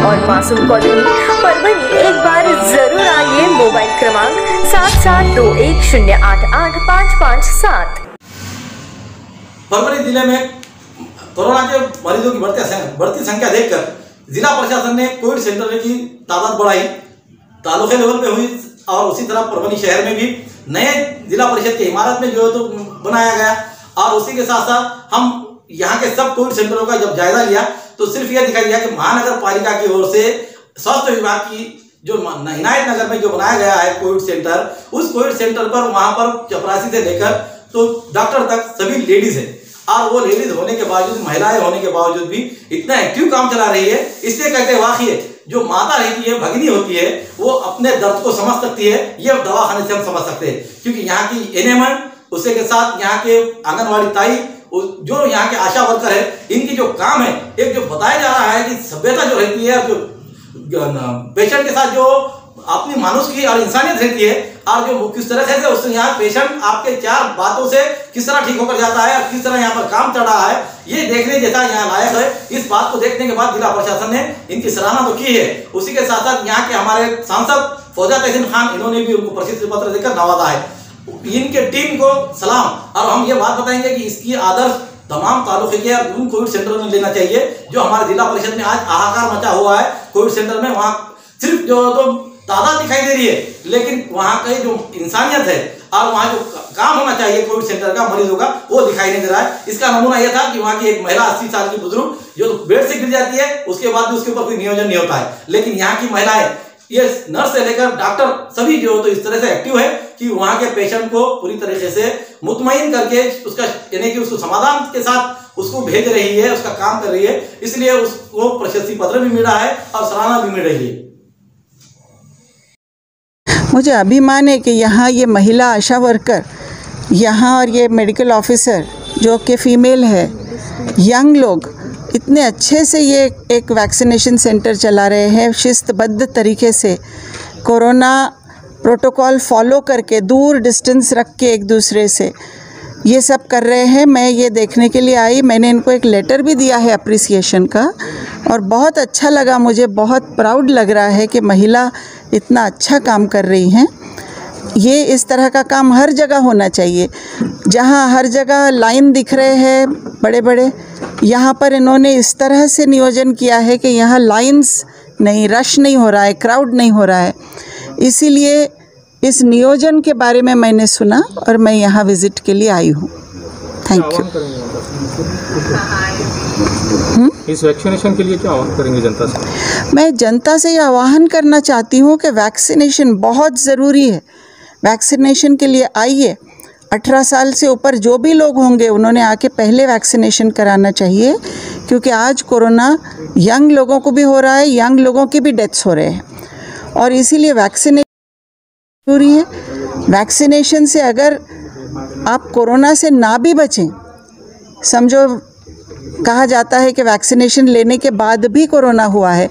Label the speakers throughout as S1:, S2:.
S1: और मासूम कॉलोनी परभनी एक बार जरूर आइए। मोबाइल क्रमांक 7721088557।
S2: परभनी जिले में कोरोना के मरीजों की बढ़ती संख्या देखकर जिला प्रशासन ने कोविड सेंटर की तादाद बढ़ाई। तालुके लेवल पे हुई और उसी तरह परभनी शहर में भी नए जिला परिषद की इमारत में जो है तो बनाया गया। और उसी के साथ साथ हम यहाँ के सब कोविड सेंटरों का जब जायजा लिया तो सिर्फ यह दिखाई दिया कि महानगर पालिका की ओर से स्वास्थ्य विभाग की जो इनायत नगर में जो बनाया गया है कोविड सेंटर, उस कोविड सेंटर पर वहां पर चपरासी से लेकर तो डॉक्टर तक सभी लेडीज है। और वो लेडीज होने के बावजूद, महिलाएं होने के बावजूद भी इतना एक्टिव काम चला रही है। इसलिए कहते हैं वाकई जो माता रहती है, भगिनी होती है, वो अपने दर्द को समझ सकती है। ये दवाखाने से हम समझ सकते हैं, क्योंकि यहाँ की एनएमएन, उसके साथ यहाँ के आंगनवाड़ी ताई, जो यहाँ के आशा वर्कर है, इनकी जो काम है, एक जो बताया जा रहा है कि सभ्यता जो रहती है, जो पेशेंट के साथ जो अपनी मानुष की और इंसानियत रहती है, और जो किस तरह से उससे यहाँ पेशेंट आपके 4 बातों से किस तरह ठीक होकर जाता है और किस तरह यहाँ पर काम चल रहा है, ये देखने जैसा यहाँ लायक है। इस बात को देखने के बाद जिला प्रशासन ने इनकी सराहना तो की है। उसी के साथ साथ यहाँ के हमारे सांसद फौजा तहसीन खान, इन्होंने भी उनको प्रशस्ति पत्र देकर नवाजा है। इनके टीम को सलाम। और हम ये बात बताएंगे कि इसकी आदर्श तमाम तालुके के और उन कोविड सेंटर में लेना चाहिए जो हमारे जिला परिषद में आज हाहाकार मचा हुआ है। कोविड सेंटर में वहाँ सिर्फ जो तो तादाद दिखाई दे रही है, लेकिन वहाँ की जो इंसानियत है और वहाँ जो काम होना चाहिए कोविड सेंटर का मरीजों का, वो दिखाई नहीं दे रहा है। इसका नमूना यह था कि वहाँ की एक महिला 80 साल की बुजुर्ग जो बेड से गिर जाती है, उसके बाद भी उसके ऊपर कोई नियोजन नहीं होता है। लेकिन यहाँ की महिलाएं, ये नर्स से लेकर डॉक्टर, सभी जो तो इस तरह से एक्टिव है कि वहाँ के पेशेंट को पूरी तरीके से मुतमईन करके उसका यानी कि उसको समाधान के साथ उसको भेज रही है, उसका काम कर रही है। इसलिए उसको प्रशस्ति पत्र भी मिला है और सराहना भी मिल रही है।
S3: मुझे अभिमान है कि यहाँ ये महिला आशा वर्कर यहाँ और ये मेडिकल ऑफिसर जो कि फ़ीमेल है, यंग लोग इतने अच्छे से ये एक वैक्सीनेशन सेंटर चला रहे हैं। शिस्तबद्ध तरीके से कोरोना प्रोटोकॉल फॉलो करके, दूर डिस्टेंस रख के एक दूसरे से ये सब कर रहे हैं। मैं ये देखने के लिए आई, मैंने इनको एक लेटर भी दिया है अप्रिसिएशन का, और बहुत अच्छा लगा, मुझे बहुत प्राउड लग रहा है कि महिला इतना अच्छा काम कर रही हैं। ये इस तरह का काम हर जगह होना चाहिए। जहाँ हर जगह लाइन दिख रहे हैं बड़े बड़े, यहाँ पर इन्होंने इस तरह से नियोजन किया है कि यहाँ लाइंस नहीं, रश नहीं हो रहा है, क्राउड नहीं हो रहा है। इसीलिए इस नियोजन के बारे में मैंने सुना और मैं यहाँ विज़िट के लिए आई हूँ। Thank you.
S4: इस वैक्सीनेशन के लिए क्या आह्वान करेंगे जनता से?
S3: मैं जनता से ये आह्वान करना चाहती हूँ कि वैक्सीनेशन बहुत ज़रूरी है। वैक्सीनेशन के लिए आइए। 18 साल से ऊपर जो भी लोग होंगे उन्होंने आके पहले वैक्सीनेशन कराना चाहिए, क्योंकि आज कोरोना यंग लोगों को भी हो रहा है, यंग लोगों की भी डेथ्स हो रहे हैं, और इसीलिए वैक्सीनेशन जरूरी है। वैक्सीनेशन से अगर आप कोरोना से ना भी बचें, समझो कहा जाता है कि वैक्सीनेशन लेने के बाद भी कोरोना हुआ है,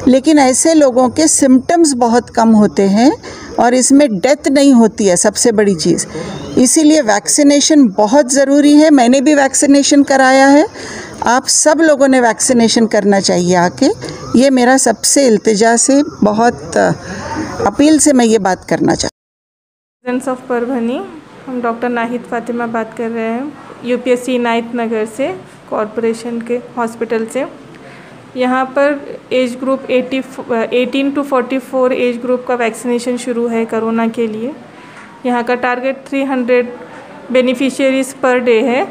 S3: लेकिन ऐसे लोगों के सिम्टम्स बहुत कम होते हैं और इसमें डेथ नहीं होती है, सबसे बड़ी चीज़। इसीलिए वैक्सीनेशन बहुत ज़रूरी है। मैंने भी वैक्सीनेशन कराया है, आप सब लोगों ने वैक्सीनेशन करना चाहिए आके। ये मेरा सबसे इल्तिजा से, बहुत अपील से मैं ये बात करना चाहती हूँ।
S5: रेजिडेंट्स ऑफ परभनी, हम डॉक्टर नाहिद फातिमा बात कर रहे हैं, यूपीएससी इनायत नगर से, कॉरपोरेशन के हॉस्पिटल से। यहाँ पर age group 18 to 44 age group का वैक्सीनेशन शुरू है कोरोना के लिए। यहाँ का टारगेट 300 बेनिफिशियरीज़ पर डे है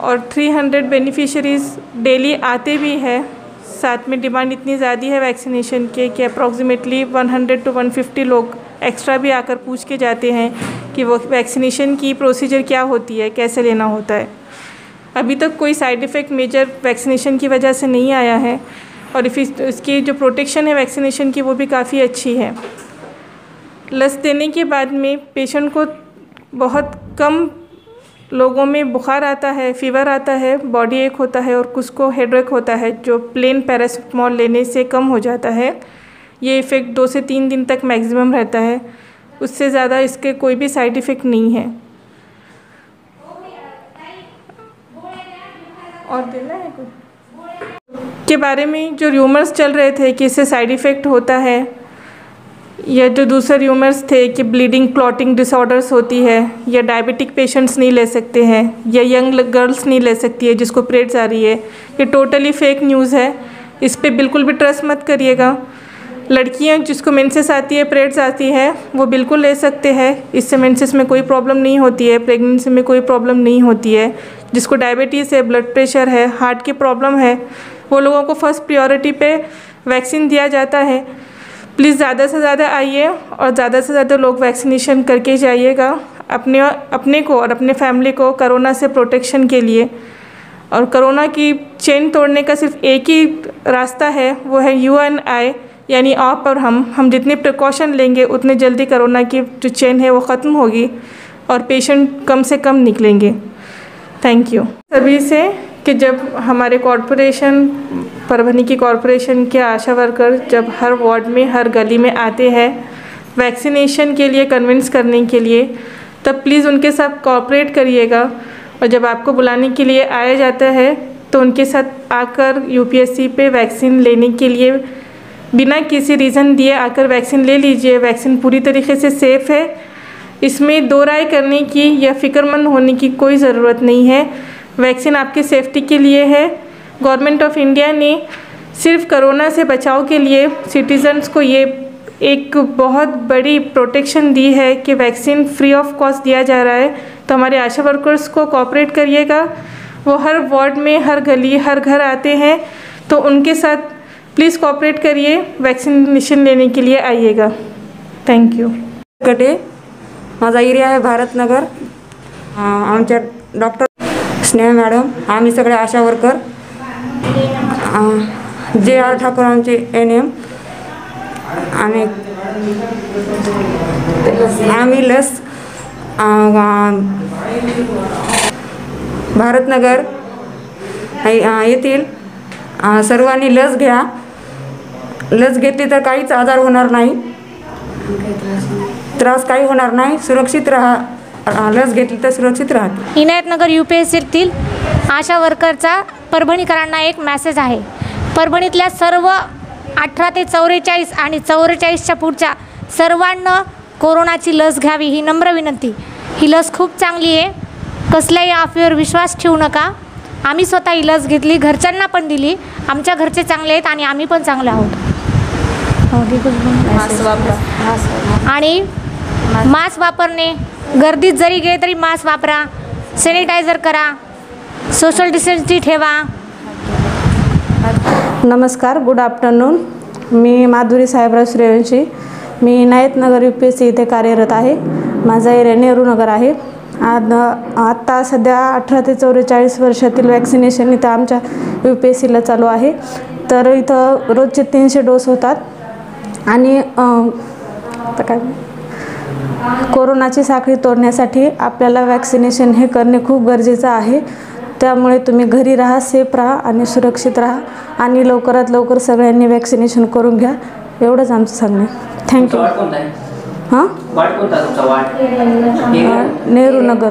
S5: और 300 बेनिफिशियरीज़ डेली आते भी हैं। साथ में डिमांड इतनी ज़्यादा है वैक्सीनेशन के कि अप्रॉक्सीमेटली 100 to 150 लोग एक्स्ट्रा भी आकर पूछ के जाते हैं कि वो वैक्सीनेशन की प्रोसीजर क्या होती है, कैसे लेना होता है। अभी तक कोई साइड इफ़ेक्ट मेजर वैक्सीनेशन की वजह से नहीं आया है, और इसकी जो प्रोटेक्शन है वैक्सीनेशन की वो भी काफ़ी अच्छी है। लस देने के बाद में पेशेंट को बहुत कम लोगों में बुखार आता है, फीवर आता है, बॉडी एक होता है और कुछ को हेडेक होता है, जो प्लेन पैरासिटामोल लेने से कम हो जाता है। ये इफ़ेक्ट 2 से 3 दिन तक मैक्सिमम रहता है, उससे ज़्यादा इसके कोई भी साइड इफ़ेक्ट नहीं है। और देना है कुछ इसके बारे में जो र्यूमर्स चल रहे थे कि इससे साइड इफ़ेक्ट होता है, या जो दूसरे र्यूमर्स थे कि ब्लीडिंग क्लॉटिंग डिसऑर्डर्स होती है, या डायबिटिक पेशेंट्स नहीं ले सकते हैं, या यंग गर्ल्स नहीं ले सकती है जिसको पीरियड्स आ रही है, ये टोटली फेक न्यूज़ है। इस पे बिल्कुल भी ट्रस्ट मत करिएगा। लड़कियां जिसको मेंसेस आती है, पीरियड्स आती है, वो बिल्कुल ले सकते हैं। इससे मेंसेस में कोई प्रॉब्लम नहीं होती है, प्रेगनेंसी में कोई प्रॉब्लम नहीं होती है। जिसको डायबिटीज़ है, ब्लड प्रेशर है, हार्ट की प्रॉब्लम है, वो लोगों को फर्स्ट प्रायोरिटी पे वैक्सीन दिया जाता है। प्लीज़ ज़्यादा से ज़्यादा आइए और ज़्यादा से ज़्यादा लोग वैक्सीनेशन करके जाइएगा अपने को और अपने फैमिली को कोरोना से प्रोटेक्शन के लिए। और कोरोना की चेन तोड़ने का सिर्फ एक ही रास्ता है, वो है यू एंड आई, यानी आप और हम जितने प्रिकॉशन लेंगे उतने जल्दी कोरोना की जो चेन है वो ख़त्म होगी और पेशेंट कम से कम निकलेंगे। थैंक यू सभी से कि जब हमारे कॉरपोरेशन, परभनी की कॉरपोरेशन के आशा वर्कर जब हर वार्ड में, हर गली में आते हैं वैक्सीनेशन के लिए कन्विंस करने के लिए, तब प्लीज़ उनके साथ कोऑपरेट करिएगा। और जब आपको बुलाने के लिए आया जाता है तो उनके साथ आकर यूपीएससी पे वैक्सीन लेने के लिए बिना किसी रीज़न दिए आकर वैक्सीन ले लीजिए। वैक्सीन पूरी तरीके से सेफ़ है, इसमें दो राय करने की या फ़िक्रमंद होने की कोई ज़रूरत नहीं है। वैक्सीन आपकी सेफ्टी के लिए है। गवर्नमेंट ऑफ इंडिया ने सिर्फ कोरोना से बचाव के लिए सिटीज़न्स को ये एक बहुत बड़ी प्रोटेक्शन दी है कि वैक्सीन फ्री ऑफ कॉस्ट दिया जा रहा है। तो हमारे आशा वर्कर्स को कोऑपरेट करिएगा। वो हर वार्ड में, हर गली, हर घर आते हैं, तो उनके साथ प्लीज़ कोऑपरेट करिए, वैक्सीनेशन लेने के लिए आइएगा। Thank you.
S6: कटे माझा एरिया आहे भारतनगर। आमच्या डॉक्टर स्नेहा मॅडम, आम्ही सगळे आशा वर्कर, जे आर ठाकूर आमचे NM, आम्ही लस भारतनगर येथील सर्वांनी लस घ्या। लस घेतली तर काहीच आजार होणार नाही, त्रास काही होणार नाही, सुरक्षित राहा। लस घेतली तर सुरक्षित राहा।
S7: इनायतनगर UPSCतील आशा वर्करचा परभणीकरांना एक मेसेज आहे। परभणीतल्या सर्व 18 ते 44 आणि 44च्या पुढच्या सर्वांना कोरोनाची लस घ्यावी ही नम्र विनंती। ही लस खूप चांगली आहे, कसल्याही अफवेवर विश्वास ठेवू नका। आम्ही स्वतः ही लस घेतली, घरच्यांना पण दिली। आमच्या घरचे चांगले आहेत आणि आम्ही पण चांगले आहोत। आणि मास्क वापरणे, गर्दीत जरी गेले तरी मास्क वापरा, सॅनिटायझर करा, सोशल डिस्टन्सिंग ठेवा।
S8: नमस्कार, गुड आफ्टरनून। मी माधुरी साहेबराव सूर्यवंशी, मी इनायतनगर UPSC इथे कार्यरत आहे। माझा एरिया नेहरू नगर आहे। आत्ता सध्या 18 ते 44 वर्षातील वॅक्सिनेशन इथं आमच्या UPSCला चालू आहे। तर इथं रोजचे 300 डोस होतात आणि आता काय कोरोनाची साखळी तोडण्यासाठी आपल्याला वॅक्सिनेशन हे करणे खूप गरजेचं आहे। त्यामुळे तुम्ही घरी राहा, सेफ राहा आणि सुरक्षित राहा आणि लवकरात लवकर सगळ्यांनी वॅक्सिनेशन करून घ्या, एवढंच आमचं सांगणं आहे। थँक्यू। हां, नेहरू नगर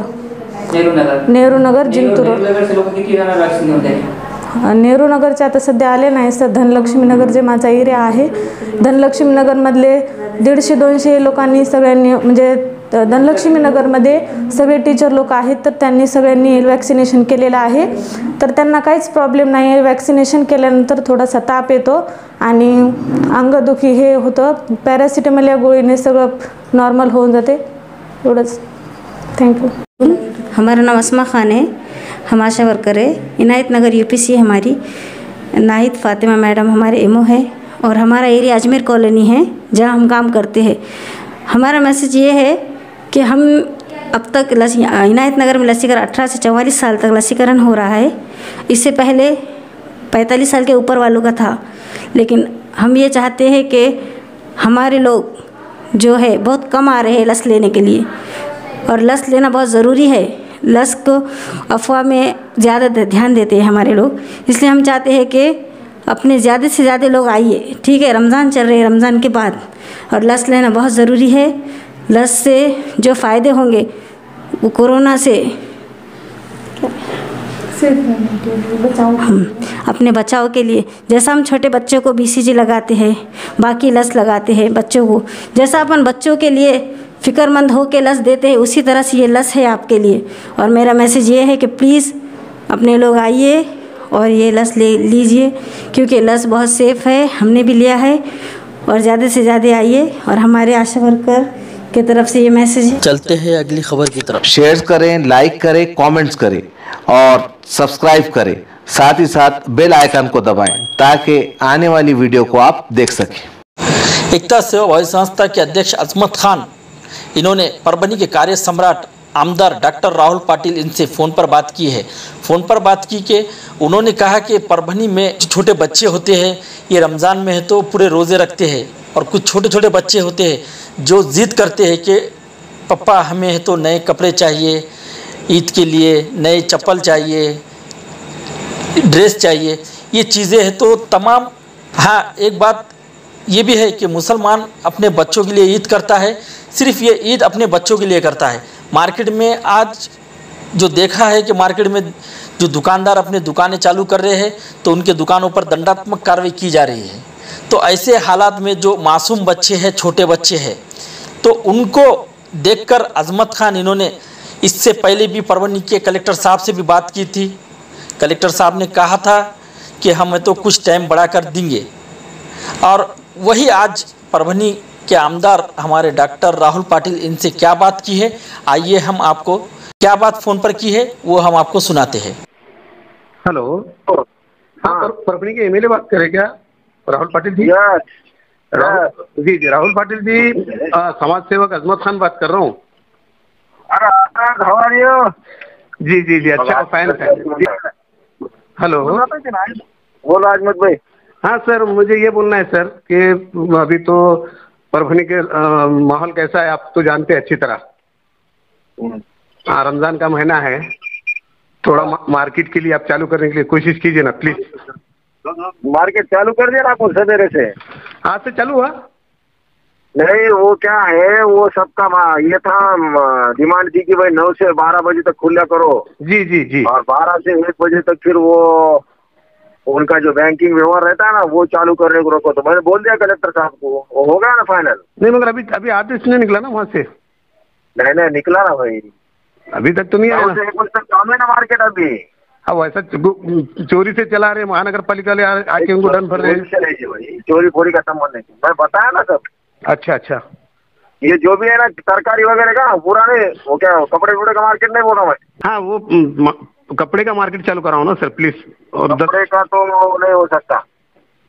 S8: जिंतूर। नेहरू नगरचे आता सध्या आले नाही सर। धनलक्ष्मी नगर जे माझा एरिया आहे, धनलक्ष्मी नगरमधले 150-200 लोकांनी सगळ्यांनी, म्हणजे धनलक्ष्मी नगरमध्ये सगळे टीचर लोक आहेत, तर त्यांनी सगळ्यांनी वॅक्सिनेशन केलेलं आहे। तर त्यांना काहीच प्रॉब्लेम नाही आहे। वॅक्सिनेशन केल्यानंतर थोडासा ताप येतो आणि अंगदुखी हे होतं, पॅरासिटामॉल या गोळीने सगळं नॉर्मल होऊन जाते, एवढंच। Thank you.
S9: हमारा नाम अस्मा खान है, हम आशा वर्कर है। इनायतनगर UPSC हमारी नाहिद फातिमा मैडम हमारे MO है और हमारा एरिया अजमेर कॉलोनी है जहाँ हम काम करते हैं। हमारा मैसेज ये है कि हम अब तक इनायतनगर में लसीकरण 18 से 44 साल तक लसीकरण हो रहा है। इससे पहले 45 साल के ऊपर वालों का था, लेकिन हम ये चाहते हैं कि हमारे लोग जो है बहुत कम आ रहे हैं लस लेने के लिए, और लस लेना बहुत ज़रूरी है। लस को अफवाह में ज़्यादा ध्यान देते हैं हमारे लोग, इसलिए हम चाहते हैं कि अपने ज़्यादा से ज़्यादा लोग आइए। ठीक है, रमज़ान चल रहे हैं, रमज़ान के बाद और लस लेना बहुत ज़रूरी है। लस से जो फ़ायदे होंगे वो कोरोना से अपने बचाव के लिए, जैसा हम छोटे बच्चों को BCG लगाते हैं, बाकी लस लगाते हैं बच्चों को, जैसा अपन बच्चों के लिए फ़िक्रमंद हो के लस देते हैं, उसी तरह से ये लस है आपके लिए। और मेरा मैसेज ये है कि प्लीज़ अपने लोग आइए और ये लस ले लीजिए, क्योंकि लस बहुत सेफ़ है, हमने भी लिया है। और ज़्यादा से ज़्यादा आइए, और हमारे आशा वर्कर की तरफ से ये मैसेज है।
S10: चलते हैं अगली खबर की तरफ।
S11: शेयर करें, लाइक करें, कमेंट्स करें और सब्सक्राइब करें। साथ ही साथ बेल आइकन को दबाएं ताकि आने वाली वीडियो को आप देख सकें।
S10: एकता सेवा भावी संस्था के अध्यक्ष अजमत खान, इन्होंने परभनी के कार्य सम्राट आमदार डॉक्टर राहुल पाटिल इनसे फ़ोन पर बात की है। फ़ोन पर बात की कि उन्होंने कहा कि परभनी में छोटे बच्चे होते हैं, ये रमज़ान में है तो पूरे रोज़े रखते हैं, और कुछ छोटे छोटे बच्चे होते हैं जो ज़िद करते हैं कि पापा हमें तो नए कपड़े चाहिए, ईद के लिए नए चप्पल चाहिए, ड्रेस चाहिए, ये चीज़ें हैं तो तमाम। हाँ, एक बात ये भी है कि मुसलमान अपने बच्चों के लिए ईद करता है, सिर्फ ये ईद अपने बच्चों के लिए करता है। मार्केट में आज जो देखा है कि मार्केट में जो दुकानदार अपने दुकानें चालू कर रहे हैं तो उनके दुकानों पर दंडात्मक कार्रवाई की जा रही है। तो ऐसे हालात में जो मासूम बच्चे हैं, छोटे बच्चे हैं, तो उनको देखकर अजमत खान इन्होंने इससे पहले भी परभनी के कलेक्टर साहब से भी बात की थी। कलेक्टर साहब ने कहा था कि हमें तो कुछ टाइम बढ़ा कर देंगे, और वही आज परभनी के आमदार हमारे डॉक्टर राहुल पाटिल इनसे क्या बात की है, आइए हम आपको क्या बात फ़ोन पर की है वो हम आपको सुनाते हैं।
S12: हेलो, हाँ, परभनी के MLA बात करें क्या? राहुल पाटिल जी? जी जी, राहुल पाटिल जी, समाज सेवक अजमत खान बात कर रहा हूँ। जी जी जी, अच्छा, फाइन फाइन। हेलो,
S13: बोलो अजमत भाई।
S12: हाँ सर, मुझे ये बोलना है सर कि अभी तो परभनी के माहौल कैसा है आप तो जानते हैं अच्छी तरह। हाँ, रमजान का महीना है, थोड़ा मार्केट के लिए आप चालू करने के लिए कोशिश कीजिए ना प्लीज।
S13: मार्केट चालू कर दिया ना आपको सवेरे से?
S12: आज से चालू हुआ?
S13: नहीं, वो क्या है, वो सबका ये था डिमांड थी कि भाई 9 से 12 बजे तक खुला करो।
S12: जी जी जी।
S13: और 12 से 1 बजे तक फिर वो उनका जो बैंकिंग व्यवहार रहता है ना वो चालू करने को रोको। तो मैंने बोल दिया कलेक्टर साहब को, वो हो गया ना फाइनल।
S12: नहीं, मगर अभी आदेश नहीं निकला ना वहाँ से?
S13: नहीं निकला ना भाई,
S12: अभी तक तो नहीं आया ना।
S13: 1 बजे तक काम है ना मार्केट अभी।
S12: अब वैसा चोरी से चला रहे, महानगर पालिका ले आके उनको दंड भर रहे हैं।
S13: चोरी फोरी का संबंध नहीं, मैं बताया ना सब।
S12: अच्छा अच्छा,
S13: ये जो भी है ना तरकारी वगैरह का पूरा नहीं, वो क्या कपड़े वपड़े का मार्केट नहीं बोला मैं।
S12: हाँ, वो कपड़े का मार्केट चालू कराओ ना सर प्लीज। और
S13: कपड़े का तो नहीं हो सकता।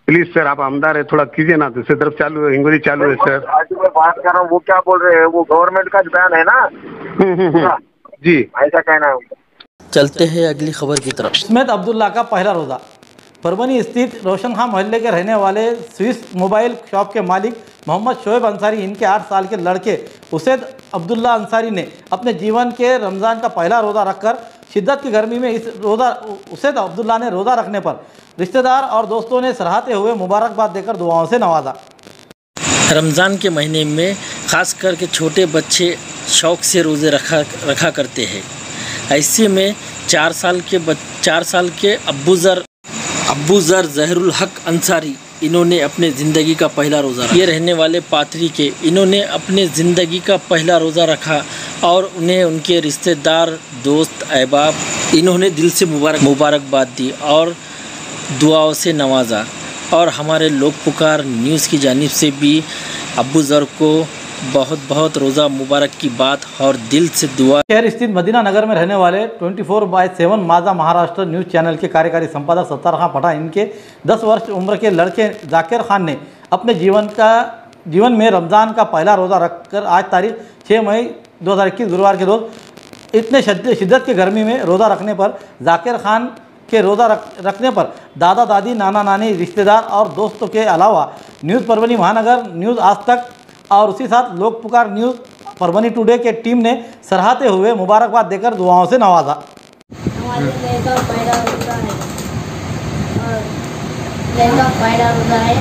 S12: प्लीज सर, आप आमदार है, थोड़ा कीजिए ना। दूसरी तरफ चालू है, हिंगोली चालू है सर।
S13: आज मैं बात कर रहा हूँ, वो क्या बोल रहे हैं, वो गवर्नमेंट का बयान है ना।
S12: जी,
S13: ऐसा कहना है उनका।
S10: चलते हैं अगली खबर की तरफ।
S2: इस्मत अब्दुल्ला का पहला रोज़ा। परभनी स्थित रोशन खां मोहल्ले के रहने वाले स्विस मोबाइल शॉप के मालिक मोहम्मद शोएब अंसारी, इनके 8 साल के लड़के उसैद अब्दुल्ला अंसारी ने अपने जीवन के रमज़ान का पहला रोज़ा रखकर शिद्दत की गर्मी में उसैद अब्दुल्ला ने रोज़ा रखने पर रिश्तेदार और दोस्तों ने सराहते हुए मुबारकबाद देकर दुआओं से नवाजा।
S10: रमज़ान के महीने में ख़ास करके छोटे बच्चे शौक़ से रोज़े रखा करते हैं। ऐसे में 4 साल के अब्बूज़र ज़हरुल हक अंसारी, इन्होंने अपने ज़िंदगी का पहला रोज़ा रखा। ये रहने वाले पाथरी के, इन्होंने अपने ज़िंदगी का पहला रोज़ा रखा और उन्हें उनके रिश्तेदार, दोस्त, अहबाब, इन्होंने दिल से मुबारकबाद दी और दुआओं से नवाजा। और हमारे लोक पुकार न्यूज़ की जानिब से भी अब्बूज़र को बहुत बहुत रोज़ा मुबारक की बात और दिल से दुआ।
S2: शहर स्थित मदीना नगर में रहने वाले 24/7 माजा महाराष्ट्र न्यूज़ चैनल के कार्यकारी संपादक सत्तार खां पठान, इनके 10 वर्ष उम्र के लड़के जाकिर खान ने अपने जीवन में रमज़ान का पहला रोज़ा रखकर आज तारीख 6 मई 2021 गुरुवार के रोज़ इतने शिद्दत की गर्मी में रोज़ा रखने पर जाकिर खान के रोज़ा रखने पर दादा दादी, नाना नानी, रिश्तेदार और दोस्तों के अलावा न्यूज़ परभनी महानगर, न्यूज़ आज तक और उसी साथ लोक पुकार न्यूज़ परभनी टुडे के टीम ने सराहते हुए मुबारकबाद देकर दुआओं से नवाजा।
S14: हमारे लिए तो पहला रोज़ा है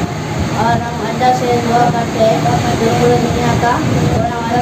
S14: और हम अल्लाह से दुआ करते हैं जो पूरी दुनिया का और हमारा